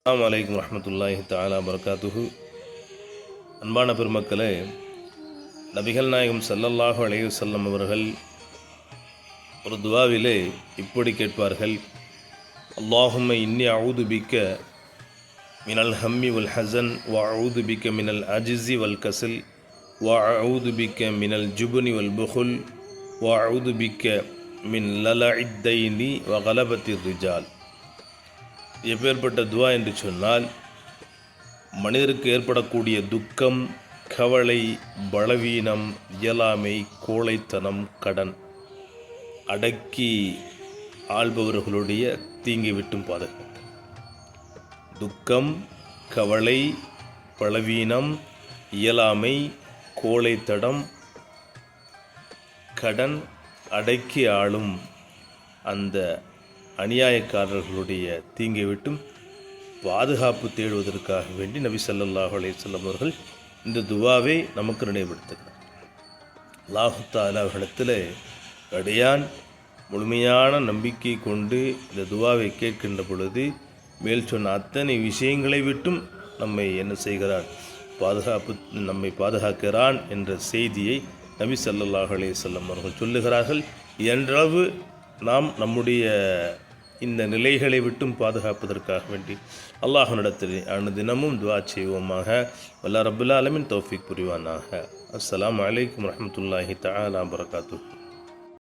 அஸ்ஸலாமு அலைக்கும் வரஹ்மத்துல்லாஹி தஆலா பரகாத்துஹு. அன்பான பெருமக்களே, நபிகள் நாயகம் ஸல்லல்லாஹு அலைஹி வஸல்லம் அவர்கள் ஒரு துஆவிலே இப்படி கேட்பார்கள்: அல்லாஹும்ம இன்னி அஊது பிக்க மினல் ஹம்மி வல் ஹஸன் வ அஊது பிக்க மினல் அஜ்ஸி வல் கஸல் வ அஊது பிக்க மினல் ஜுப்னி வல் புஹுல் வ அஊது பிக்க மின் லலஇத் தைனி வ கலபத்திர் ரிஜால். எப்பேற்பட்ட துவா என்று சொன்னால், மனிதருக்கு ஏற்படக்கூடிய துக்கம், கவலை, பலவீனம், இயலாமை, கோழைத்தனம், கடன் அடக்கி ஆள்பவர்களுடைய தீங்கை விட்டும் பாதுகாப்பு. துக்கம், கவலை, பலவீனம், இயலாமை, கோழைத்தனம், கடன் அடக்கி ஆளும் அந்த அநியாயக்காரர்களுடைய தீங்கை விட்டும் பாதுகாப்பு தேடுவதற்காக வேண்டி நபி ஸல்லல்லாஹு அலைஹி வஸல்லம் அவர்கள் இந்த துவாவை நமக்கு நினைவுபடுத்துகிறார். அல்லாஹ் தஆலா அவர்களிடத்தில் அடியான் முழுமையான நம்பிக்கை கொண்டு இந்த துவாவை கேட்கின்ற பொழுது மேல் சொன்ன அத்தனை விஷயங்களை விட்டும் நம்மை என்ன செய்கிறார், நம்மை பாதுகாக்கிறான் என்ற செய்தியை நபி ஸல்லல்லாஹு அலைஹி வஸல்லம் அவர்கள் சொல்லுகிறார்கள். என்றளவு நாம் நம்முடைய இந்த நிலைகளை விட்டும் பாதுகாப்பதற்காக வேண்டி அல்லாஹ்விடத்தில் அனுதினமும் துஆ செய்வோமாக. வல்ல ரப்புல் ஆலமீன் தௌஃபீக் புரிவானாக. அஸ்ஸலாமு அலைக்கும் வரஹ்மத்துல்லாஹி தஆலா பரகாத்துஹு.